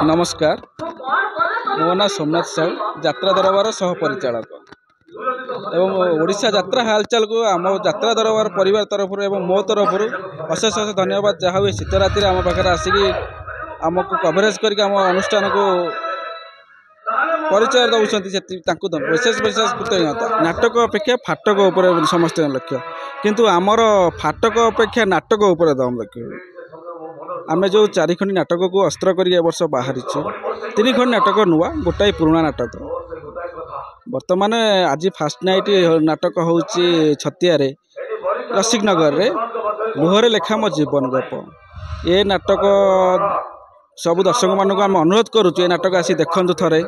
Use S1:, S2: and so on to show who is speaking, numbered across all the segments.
S1: नमस्कार। मो ना सोमनाथ साहू यात्रा दरबार सह परिचालक एवं ओडिशा यात्रा हालचाल को आम यात्रा दरबार परिवार तरफ मो तरफ अशेष अशेष धन्यवाद। जहाँ हुए शीत राति आम पाखे आसिकी आमको कभरेज करके आम अनुष्ठान को परिचय दौरान विशेष विशेष कृतज्ञता। नाटक अपेक्षा फाटक उपर समस्त लक्ष्य किंतु आमर फाटक अपेक्षा नाटक उपर दम लक्ष्य। आम जो 4 खंडी नाटक को अस्त्र कर वर्ष बाहरी 3 खंडी नाटक नुआ गोटाए पुराणा नाटक बर्तमान आज फास्ट नाइट नाटक हूँ छतिया रसिक नगर रे लुहरे लेखा मो जीवन गप। ये नाटक सब दर्शक मानक आम अनुरोध करुँ नाटक आसी देखु थे।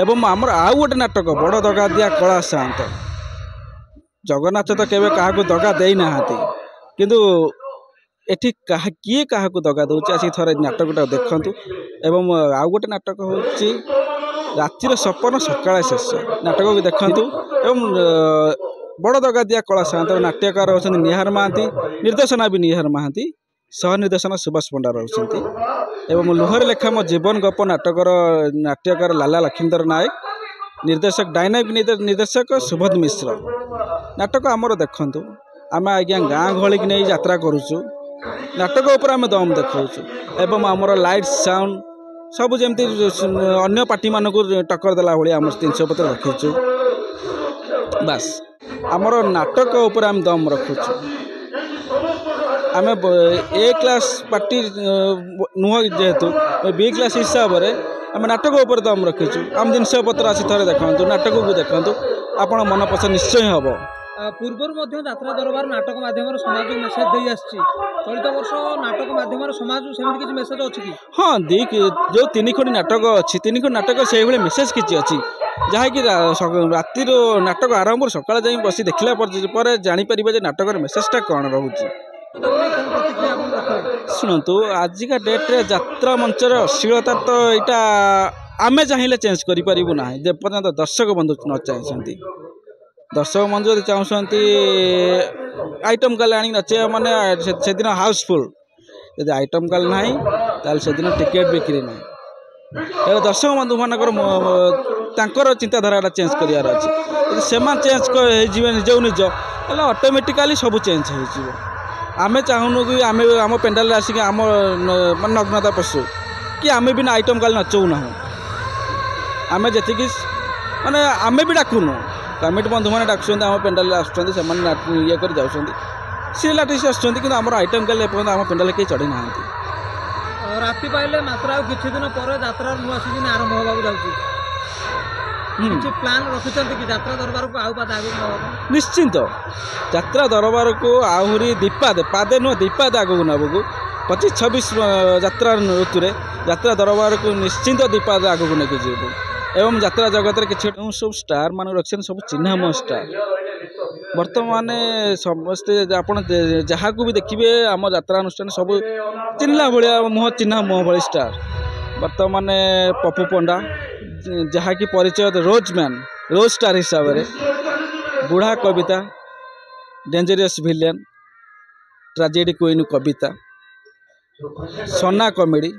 S1: एवं आमर आउ गोटे नाटक बड़ दगा दिया कला सात जगन्नाथ तो केवे क्या दगा दे ना किंतु एठी किए क्या दगा दौर आसिक थे नाटकटा देखु। एवं आउ गोटे नाटक हूँ रातिर सपन सकाଳେ शेष नाटक को देखु। एवं बड़ दगा दिया कला सात नाट्यकार होती निहार महांती, निर्देशना भी निहार महांती, सह निर्देशना सुभाष पंडा रही। एवं लुहरे लेखा मो जीवन गप नाटकर नाट्यकार लाला लखींदर नायक, निर्देशक डायनामिक निर्देशक सुबोध मिश्र। नाटक आमर देखु आम आज्ञा गाँ गहली की नहीं यात्रा करुचु नाटक उपर आम दम देखा एवं आमर लाइट साउंड सब जमती अन्य पार्टी मान को टक्कर देला भाई आम 300 पत्र रखीचु। बास आमर नाटक उपर आम दम रखुचु। आम ए क्लास पार्टी नुह जेहेतु बी क्लास हिसाब से आम नाटक उपर दम रखीचु। आम 300 पत्र आसी थे देखु नाटक को देखु आपण मन पसंद निश्चय हम।
S2: पूर्वर यात्रा दरबार नाटक माध्यम समाज मेसेज दे चलित वर्ष नाटक माध्यम समाज सेमती किसी मेसेज अच्छी कि
S1: हाँ दी जो 3 खंडी नाटक अच्छी 3 खंडी नाटक से मेसेज किसी अच्छी जहाँकि राति नाटक आरंभ सकाल जाए बस देखला पर जापर नाटक मेसेजटा कौन रोचे। शुणु आजिका डेट्रे यात्रा मंचर अश्लीलता तो यहाँ आमे चाहिए चेंज करूँ ना जेपर्यंत दर्शक बंधु न चाहती। दर्शक बंधु यदि चाहते आइटम काल आनी नचे मैंने से दिन हाउसफुल यदि आइटम काल ना ताल से दिन टिकेट बिक्री ना दर्शक बंधु मानकर चिंताधारा चेंज करार अच्छे से चेंज निज निज ऑटोमेटिकली सब चेंज हो। आमे चाहूनु कि आम आम पेंडाल आसिक आम नग्नता पशु कि आमे भी आइटम काल नचौ ना आमे जी माने आमे भी डाकुनु कमिटी बंधु मैंने डाकुं आम पेंडाल आसुँच ये कर जाऊँ सीरियल आर्टिस्ट आसुँच आम आइटम काल एपर्तन आम पेंडाल कहीं चढ़ी ना
S2: राति पाइले मात्र आ किछि दिन पर यात्रा नुआ सीजन आरंभ होबाक जाउछि किछि प्लान रखिछन्ति कि यात्रा दरबार को आउ पाद आगु नबो
S1: निश्चिंत यात्रा दरबार को आहुरी दीपादे पादे नुह दीपादे आगु नबो 25-26 यात्रा ऋतु यात्रा दरबार को निश्चिंत दीपादे आगु नेके जीवु। एवं यात्रा जगत किसी सब स्टार मान रखी सब चिन्ह मो स्टार बर्तमान समस्ते आप जहाँ को भी देखिए आम यात्रा अनुष्ठान सब चिन्हला भाया मुह चिन्ह मुह भाई स्टार बर्तमान पप्पू पंडा जहाँ की परिचय रोज स्टार हिसाब से बुढ़ा कविता डेंजरियस विलेन ट्राजेडी क्वीन कविता सोना कॉमेडी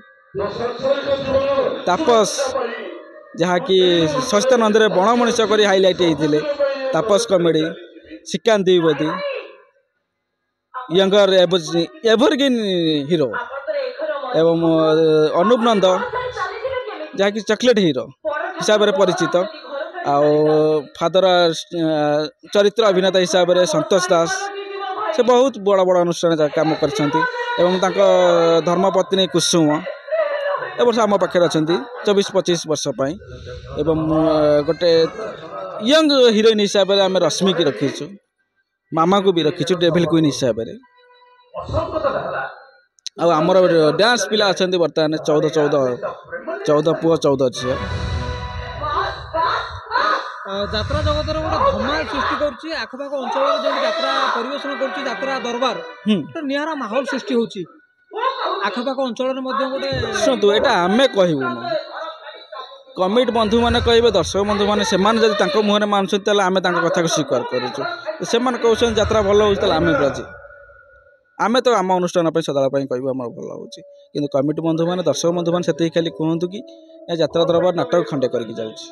S1: तापस जहाँ कि सस्तानंद बण मनीष कर हाइलाइट होते Tapas comedy Shrikant Dwivedi younger evergreen hero एवं अनूप नंद जहाँ कि चॉकलेट हीरो हिसाब से परिचित फादर चरित्र अभिनेता हिसाब से संतोष दास से बहुत बड़ बड़ अनुष्ठान काम कर धर्मपत्नी कुसुम ए वर्ष आम पाखे अच्छा 24-25 वर्ष एवं गोटे यंग हिरोइन हिसाब से आम रश्मि की रखीचु मामा को भी रखीचु डेविल क्वीन हिसाब से आमर डांस पिला अच्छा बर्तमान 14 पुआ 14 झील
S2: यात्रा जगत गोटे धमाल सृष्टि कर आखपाख अंचल जो यात्रा परिवेशन कर दरबार निहारा माहौल सृष्टि होची आखपाख अंचल गोटे
S1: शुणु यहाँ आम कहूँ कमिटी बंधु मैंने कहे दर्शक बंधु मैंने से मुहर मानुंट आम कथा को स्वीकार करुँ से कहते यात्रा भल हो आम राजी आम तो आम अनुष्ठान सदापी कह भल हो କିନ୍ତୁ କମିଟି ବନ୍ଧୁମାନେ ଦର୍ଶକ ବନ୍ଧୁମାନେ ସେତିକି ଖାଲି କୁହନ୍ତୁ କି ଏ ଯାତ୍ରା ଦରବାର ନାଟକ ଖଣ୍ଡେ କରିକି ଯାଉଛି।